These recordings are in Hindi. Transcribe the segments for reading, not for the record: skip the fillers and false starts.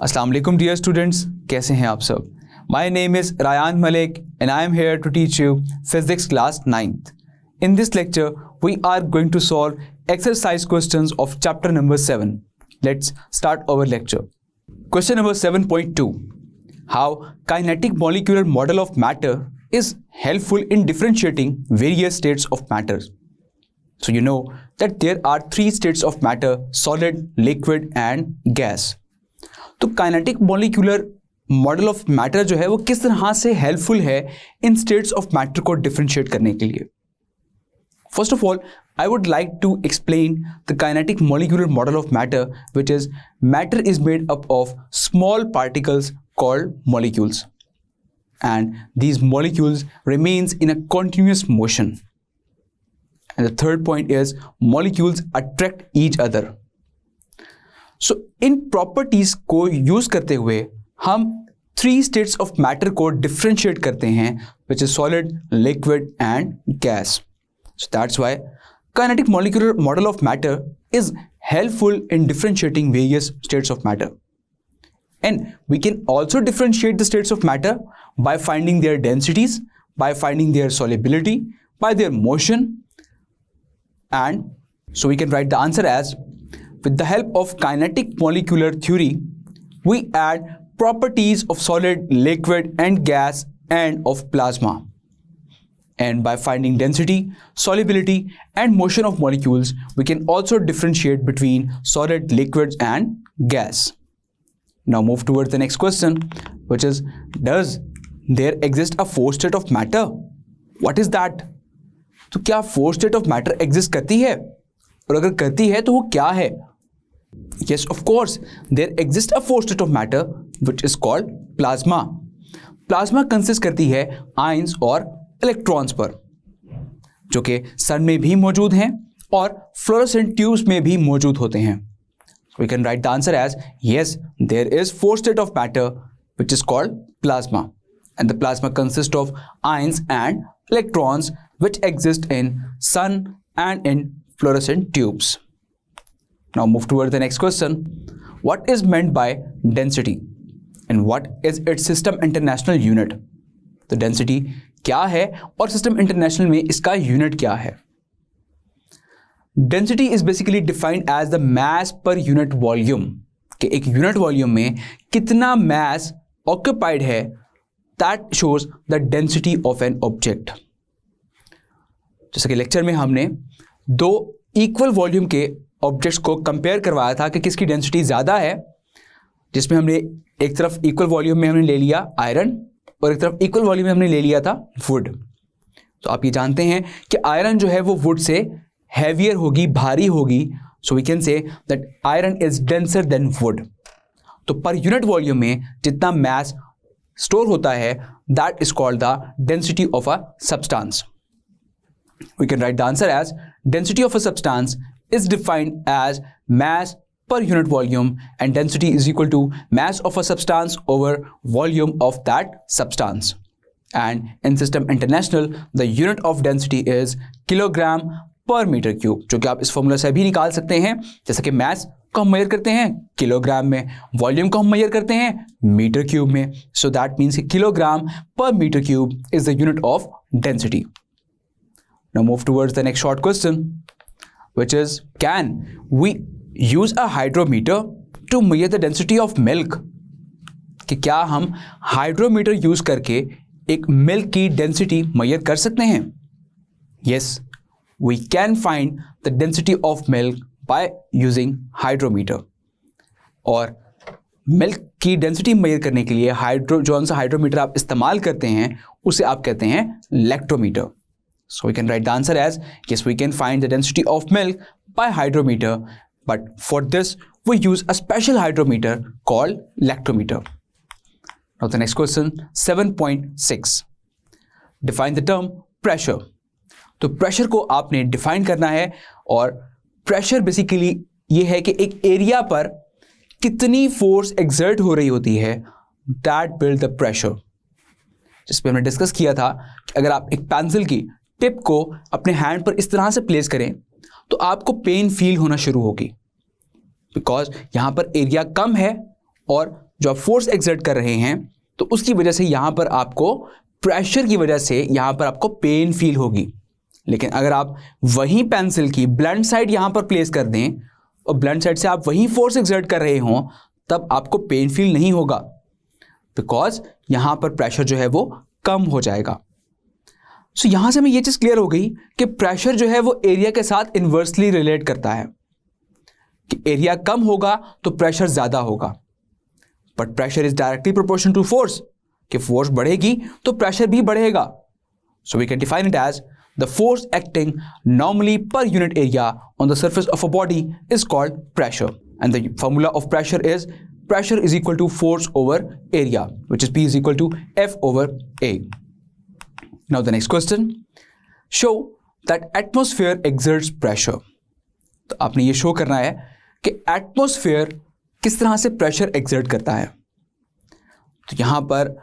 अस्सलाम वालेकुम डियर स्टूडेंट्स, कैसे हैं आप सब। My name is Rayan Malik and I am here to teach you physics class 9th. In this lecture, we are going to solve exercise questions of chapter number 7. Let's start our lecture. Question number 7.2. How kinetic molecular model of matter is helpful in differentiating various states of matter. So you know that there are 3 states of matter: solid, liquid and gas. तो kinetic molecular model of matter जो है वो किस तरह से हेल्पफुल है इन स्टेट्स ऑफ मैटर को डिफरेंशिएट करने के लिए। First of all, I would like to explain the kinetic molecular model of matter, which is matter is made up of small particles called molecules, and these molecules remains in a continuous motion. And the third point is molecules attract each other. So in properties को use करते हुए हम 3 states of matter को differentiate करते हैं, which is solid, liquid and gas. So that's why kinetic molecular model of matter is helpful in differentiating various states of matter. And we can also differentiate the states of matter by finding their densities, by finding their solubility, by their motion. And so we can write the answer as, with the help of kinetic molecular theory, we add properties of solid, liquid and gas and of plasma. And by finding density, solubility and motion of molecules, we can also differentiate between solid, liquids and gas. Now move towards the next question, which is, does there exist a 4th state of matter? What is that? तो क्या 4th state of matter exist करती है? और अगर करती है तो वो क्या है? Yes, of course, there exists a 4th state of matter which is called plasma. Plasma consist करती है आयंस और इलेक्ट्रॉन्स पर, जो कि सन में भी मौजूद हैं और फ्लोरोसेंट ट्यूब्स में भी मौजूद होते हैं. We can write the answer as, yes, there is 4th state of matter which is called plasma, and the plasma consists of ions and electrons which exist in sun and in fluorescent tubes. Now move towards the next question. What is meant by density and what is its system international unit? तो density क्या है और system international में इसका unit क्या है? Density is basically defined as the mass per unit volume, कि एक unit volume में कितना mass occupied है, that shows the density of an object. जैसे कि लेक्चर में हमने 2 इक्वल वॉल्यूम के ऑब्जेक्ट्स को कंपेयर करवाया था कि किसकी डेंसिटी ज़्यादा है, जिसमें हमने एक तरफ इक्वल वॉल्यूम में हमने ले लिया आयरन और एक तरफ इक्वल वॉल्यूम में हमने ले लिया था वुड. तो आप ये जानते हैं कि आयरन जो है वो वुड से हैवियर होगी, भारी होगी. So we can say that iron is denser than wood. तो पर यूनिट वॉल्यूम में जितना मैस स्टोर होता है, that is called the density of a substance. We can write the answer as, density of a substance is defined as mass per unit volume, and density is equal to mass of a substance over volume of that substance. And in System International, the unit of density is kilogram per meter cube, जो कि आप इस फॉर्मूला से भी निकाल सकते हैं. जैसे कि mass को हम मेजर करते हैं किलोग्राम में, वॉल्यूम को हम मेजर करते हैं मीटर क्यूब में. So that means कि kilogram per meter cube is the unit of density. Now move towards the next short question, which is, can we use a hydrometer to measure the density of milk? कि क्या हम हाइड्रोमीटर यूज करके एक मिल्क की डेंसिटी मेजर कर सकते हैं? Yes, we can find the density of milk by using hydrometer. और मिल्क की डेंसिटी मेजर करने के लिए जो सा हाइड्रोमीटर आप इस्तेमाल करते हैं उसे आप कहते हैं lactometer. So we can write the answer as, yes, we can find the density of milk by hydrometer, but for this we use a special hydrometer called lactometer. Now the next question, 7.6. Define the term pressure. तो pressure को आपने define करना है, और pressure basically ये है कि एक area पर कितनी force exert हो रही होती है, that build the pressure. जिसपे हमने डिस्कस किया था कि अगर आप एक पेंसिल की टिप को अपने हैंड पर इस तरह से प्लेस करें तो आपको पेन फील होना शुरू होगी, बिकॉज यहाँ पर एरिया कम है और जो आप फोर्स एक्सर्ट कर रहे हैं तो उसकी वजह से यहाँ पर आपको प्रेशर की वजह से यहाँ पर आपको पेन फील होगी। लेकिन अगर आप वही पेंसिल की ब्लंट साइड यहाँ पर प्लेस कर दें और ब्लंट साइड से आप वही फोर्स एक्सर्ट कर रहे हों तब आपको पेन फील नहीं होगा, बिकॉज यहाँ पर प्रेशर जो है वो कम हो जाएगा। सो यहाँ से हमें ये चीज़ क्लियर हो गई कि प्रेशर जो है वो एरिया के साथ इन्वर्सली रिलेट करता है कि एरिया कम होगा तो प्रेशर ज़्यादा होगा, but pressure is directly proportional to force, कि फोर्स बढ़ेगी तो प्रेशर भी बढ़ेगा। So we can define it as the force acting normally per unit area on the surface of a body is called pressure, and the formula of pressure is equal to force over area, which is P is equal to F over A. Now the next question, show that atmosphere exerts pressure. तो आपने ये शो करना है कि एटमॉस्फेयर किस तरह से प्रेशर एक्सर्ट करता है। तो यहाँ पर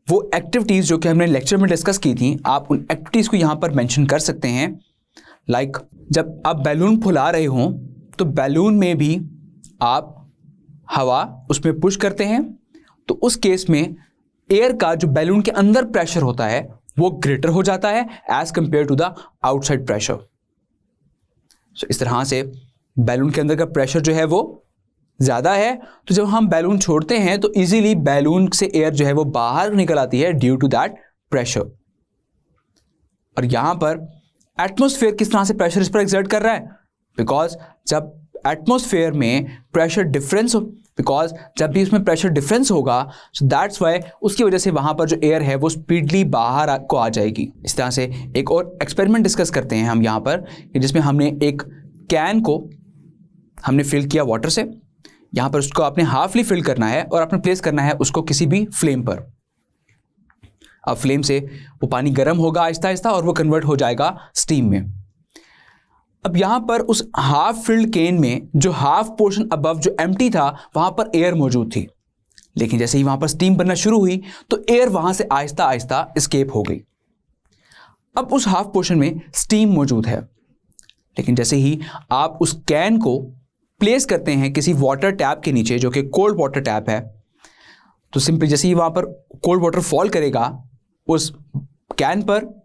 वो एक्टिविटीज़ जो कि हमने लेक्चर में डिस्कस की थी, आप उन एक्टिविटीज़ को यहाँ पर मेंशन कर सकते हैं। लाइक जब आप बैलून फुला रहे हों तो बैलून में भी आप हवा उसमें पुश करते हैं, तो उस केस में एयर का जो बैलून के अंदर प्रेशर होता है वो ग्रेटर हो जाता है as compare to the outside pressure. So इस तरह से बैलून के अंदर का प्रेशर जो है वो ज़्यादा है, तो जब हम बैलून छोड़ते हैं तो इजीली बैलून से एयर जो है वो बाहर निकल आती है ड्यू टू दैट प्रेशर। और यहाँ पर एटमॉस्फेयर किस तरह से प्रेशर इस पर एक्सर्ट कर रहा है, बिकॉज जब एटमॉस्फेयर में प्रेशर डिफरेंस बिकॉज जब भी उसमें प्रेशर डिफरेंस होगा सो दैट्स वाई उसकी वजह से वहाँ पर जो एयर है वो स्पीडली बाहर को आ जाएगी। इस तरह से एक और एक्सपेरिमेंट डिस्कस करते हैं हम यहाँ पर, जिसमें हमने एक कैन को हमने फिल किया वाटर से। यहाँ पर उसको आपने हाफली फिल करना है और आपने प्लेस करना है उसको किसी भी फ्लेम पर। अब फ्लेम से वो पानी गर्म होगा आहिस्ता आहिस्ता और वो कन्वर्ट हो जाएगा स्टीम में। अब यहाँ पर उस हाफ फिल्ड कैन में जो हाफ पोर्शन अबव जो एम्प्टी था वहाँ पर एयर मौजूद थी, लेकिन जैसे ही वहाँ पर स्टीम बनना शुरू हुई तो एयर वहाँ से आहिस्ता आहिस्ता एस्केप हो गई। अब उस हाफ पोर्शन में स्टीम मौजूद है, लेकिन जैसे ही आप उस कैन को प्लेस करते हैं किसी वाटर टैप के नीचे जो कि कोल्ड वाटर टैप है, तो सिंपली जैसे ही वहाँ पर कोल्ड वाटर फॉल करेगा उस कैन पर,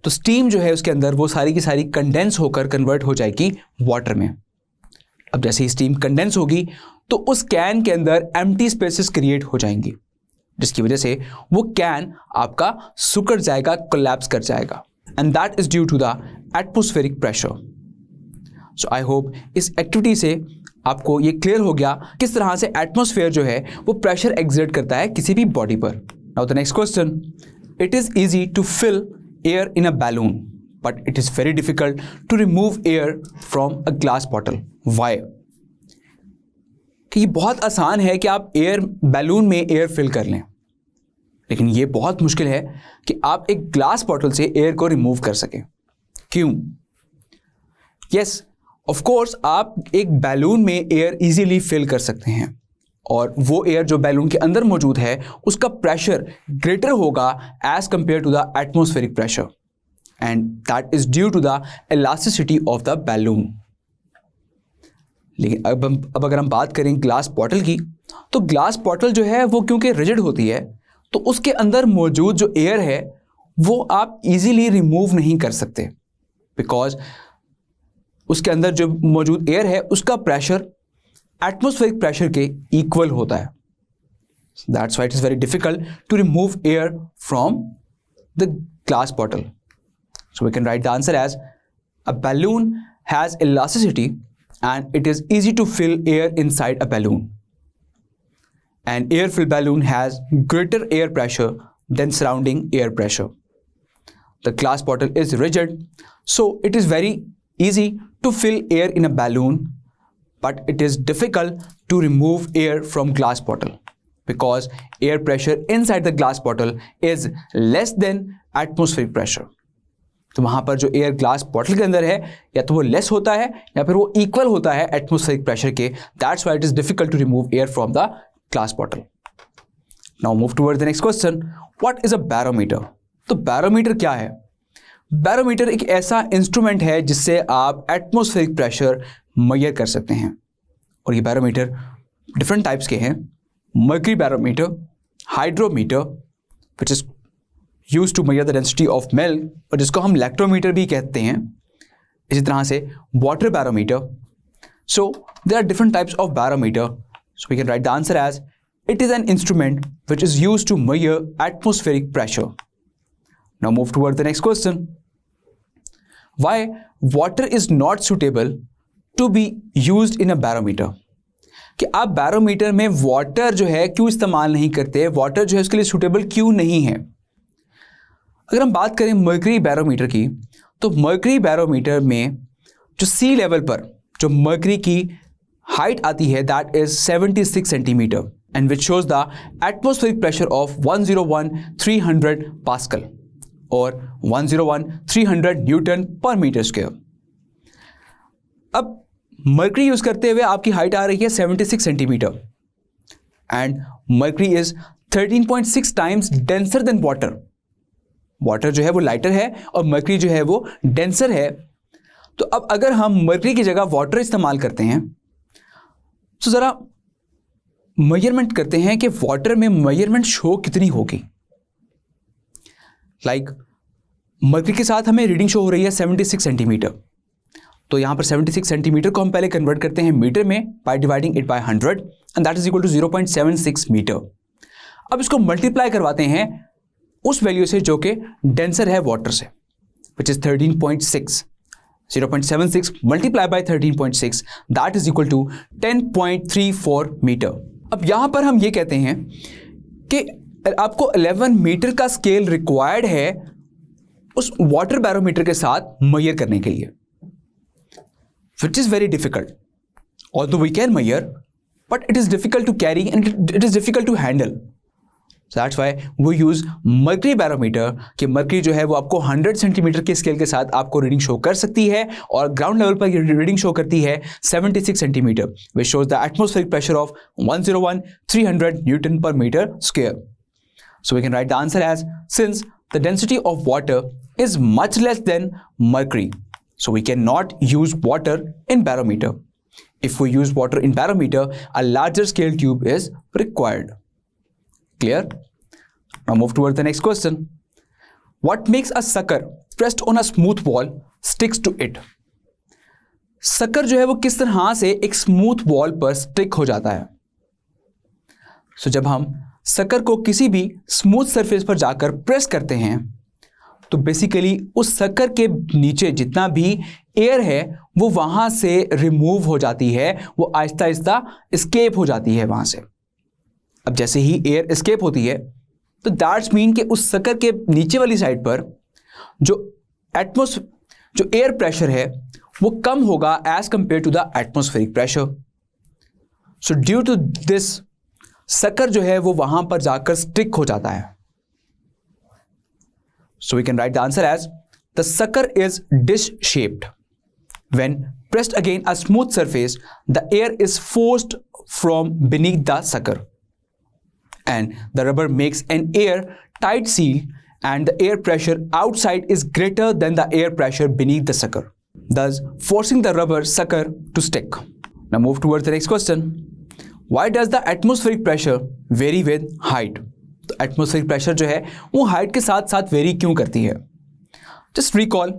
तो स्टीम जो है उसके अंदर वो सारी की सारी कंडेंस होकर कन्वर्ट हो जाएगी वाटर में। अब जैसे ही स्टीम कंडेंस होगी तो उस कैन के अंदर एम्प्टी स्पेसेस क्रिएट हो जाएंगी, जिसकी वजह से वो कैन आपका सुकड़ जाएगा, कोलैप्स कर जाएगा, and that is due to the atmospheric pressure. So I hope इस एक्टिविटी से आपको ये क्लियर हो गया किस तरह से एटमॉस्फेयर जो है वो प्रेशर एक्सर्ट करता है किसी भी बॉडी पर। Now the next question, it is easy to fill air in a balloon but it is very difficult to remove air from a glass bottle. Why? कि ये बहुत आसान है कि आप बैलून में एयर फिल कर लें, लेकिन ये बहुत मुश्किल है कि आप एक ग्लास बॉटल से एयर को रिमूव कर सकें। क्यों? यस, ऑफ कोर्स आप एक बैलून में एयर इजीली फिल कर सकते हैं और वो एयर जो बैलून के अंदर मौजूद है उसका प्रेशर ग्रेटर होगा as compare to the atmospheric pressure, and that is due to the elasticity of the balloon. लेकिन अब अगर हम बात करें ग्लास बॉटल की, तो ग्लास बॉटल जो है वो क्योंकि रिजिड होती है तो उसके अंदर मौजूद जो एयर है वो आप इजीली रिमूव नहीं कर सकते, बिकॉज उसके अंदर जो मौजूद एयर है उसका प्रेशर एटमॉस्फेरिक प्रेशर के इक्वल होता है। That's why it is very difficult to remove air from the glass bottle. So we can write the answer as a balloon has elasticity and it is easy to fill air inside a balloon. An air-filled balloon has greater air pressure than surrounding air pressure. The glass bottle is rigid, so it is very easy to fill air in a balloon, but it is difficult to remove air from glass bottle because air pressure inside the glass bottle is less than atmospheric pressure. तो वहाँ पर जो एयर ग्लास बॉटल के अंदर है या तो वो लेस होता है या फिर वो इक्वल होता है एटमॉस्फेरिक प्रेशर के। That's why it is difficult to remove air from the glass bottle. Now move toward the next question, what is a barometer? तो बैरोमीटर क्या है? बैरोमीटर एक ऐसा इंस्ट्रूमेंट है जिससे आप एटमॉस्फेरिक प्रेशर मेजर कर सकते हैं, और ये बैरोमीटर डिफरेंट टाइप्स के हैं। mercury barometer, hydrometer which is used to measure the density of milk और जिसको हम lactometer भी कहते हैं, इसी तरह से water barometer. So there are different types of barometer. So we can write the answer as it is an instrument which is used to measure atmospheric pressure. Now move towards the next question. Why water is not suitable to be used in a barometer? कि आप बैरोमीटर में वाटर जो है क्यों इस्तेमाल नहीं करते, वाटर जो है उसके लिए सूटेबल क्यों नहीं है? अगर हम बात करें मर्करी बैरोमीटर की, तो मर्करी बैरोमीटर में जो सी लेवल पर जो मर्करी की हाइट आती है that is 76 centimetre and which shows the atmospheric pressure of 101,300 pascal और 101,300 न्यूटन पर मीटर स्क्वायर. अब मर्करी यूज करते हुए आपकी हाइट आ रही है 76 centimetre and mercury is 13.6 times denser then water. Water जो है वो लाइटर है और मर्करी जो है वो डेंसर है. तो अब अगर हम मर्करी की जगह वाटर इस्तेमाल करते हैं तो जरा मेजरमेंट करते हैं कि वाटर में मेजरमेंट शो कितनी होगी. लाइक मर्करी के साथ हमें रीडिंग शो हो रही है 76 सेंटीमीटर. तो यहां पर 76 सेंटीमीटर को हम पहले कन्वर्ट करते हैं मीटर में by dividing it by 100 and that is equal to 0.76 metre. अब इसको मल्टीप्लाई करवाते हैं उस वैल्यू से जो कि डेंसर है वाटर से, which is 13.6. 0.76 multiply by 13.6 that is equal to 10.34 metre. अब यहां पर हम ये कहते हैं कि आपको 11 मीटर का स्केल रिक्वायर्ड है उस वाटर बैरोमीटर के साथ मेजर करने के लिए, which is very difficult. Although we can measure, but it is difficult to carry and it is difficult to handle. So that's why we use mercury barometer कि mercury जो है वो आपको 100 सेंटीमीटर के स्केल के साथ आपको रीडिंग शो कर सकती है और ग्राउंड लेवल पर रीडिंग शो करती है 76 centimetre which shows the atmospheric pressure of 101,300 Newton per meter square. So we can write the answer as since the density of water is much less than mercury, so we cannot use water in barometer. If we use water in barometer, a larger scale tube is required. Clear? Now move towards the next question. What makes a sucker pressed on a smooth wall sticks to it? Sucker जो है वो किस तरह से एक smooth wall पर stick हो जाता है? So जब हम sucker को किसी भी smooth surface पर जाकर press करते हैं तो बेसिकली उस सकर के नीचे जितना भी एयर है वो वहां से रिमूव हो जाती है, वो आहिस्ता आहिस्ता एस्केप हो जाती है वहां से. अब जैसे ही एयर एस्केप होती है तो दैट्स मीन कि उस सकर के नीचे वाली साइड पर जो एयर प्रेशर है वो कम होगा as compare to the atmospheric pressure. So due to this sucker जो है वो वहां पर जाकर स्टिक हो जाता है. So we can write the answer as the sucker is dish shaped. When pressed against a smooth surface, the air is forced from beneath the sucker and the rubber makes an air tight seal and the air pressure outside is greater than the air pressure beneath the sucker, thus forcing the rubber sucker to stick. Now move towards the next question. Why does the atmospheric pressure vary with height? तो एटमॉस्फेरिक प्रेशर जो है वो हाइट के साथ साथ वेरी क्यों करती है? जस्ट रिकॉल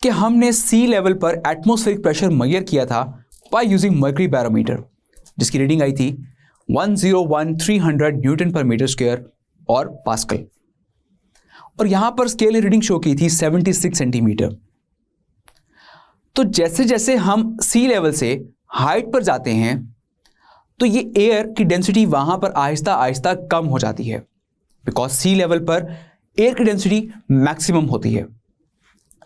कि हमने सी लेवल पर एटमॉस्फेरिक प्रेशर मेजर किया था बाय यूजिंग मर्करी बैरोमीटर जिसकी रीडिंग आई थी 101,300 न्यूटन पर मीटर स्क्वायर और पास्कल, और यहां पर स्केल ने रीडिंग शो की थी 76 सेंटीमीटर. तो जैसे जैसे हम सी लेवल से हाइट पर जाते हैं तो ये एयर की डेंसिटी वहां पर आहिस्ता आहिस्ता कम हो जाती है, बिकॉज सी लेवल पर एयर की डेंसिटी मैक्सिमम होती है,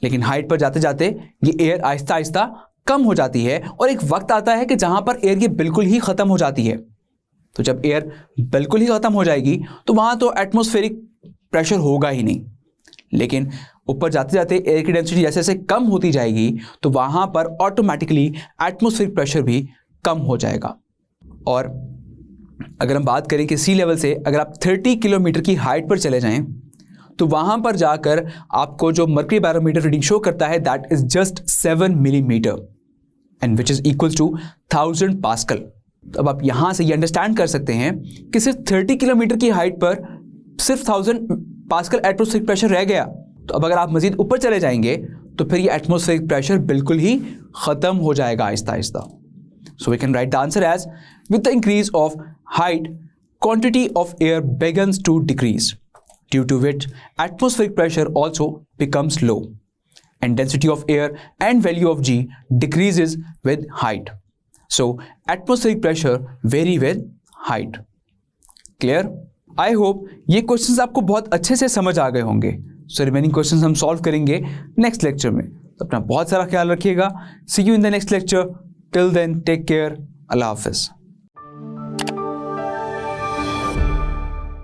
लेकिन हाइट पर जाते जाते ये एयर आहिस्ता आहिस्ता कम हो जाती है और एक वक्त आता है कि जहां पर एयर ये बिल्कुल ही खत्म हो जाती है. तो जब एयर बिल्कुल ही खत्म हो जाएगी तो वहां तो एटमॉस्फेरिक प्रेशर होगा ही नहीं, लेकिन ऊपर जाते जाते एयर की डेंसिटी जैसे जैसे कम होती जाएगी तो वहां पर ऑटोमेटिकली एटमॉस्फेरिक प्रेशर भी कम हो जाएगा. और अगर हम बात करें कि सी लेवल से अगर आप 30 किलोमीटर की हाइट पर चले जाएं तो वहां पर जाकर आपको जो मर्करी बैरोमीटर रीडिंग शो करता है that is just 7 millimetre and which is equal to 1000 pascal. तो अब आप यहाँ से ये अंडरस्टैंड कर सकते हैं कि सिर्फ 30 किलोमीटर की हाइट पर सिर्फ 1000 पास्कल एटमॉस्फेरिक प्रेशर रह गया। तो अब अगर आप मजीद ऊपर चले जाएंगे तो फिर ये एटमॉस्फेरिक प्रेशर बिल्कुल ही ख़त्म हो जाएगा आहिस्ता आहिस्ता। So we can write the answer as with the increase of height quantity of air begins to decrease, due to which atmospheric pressure also becomes low, and density of air and value of G decreases with height. So atmospheric pressure vary with height. Clear? I hope ये questions आपको बहुत अच्छे से समझ आ गए होंगे। So remaining questions हम solve करेंगे next lecture में। तो अपना बहुत सारा ख्याल रखिएगा। See you in the next lecture. Till then, take care. Allah Hafiz.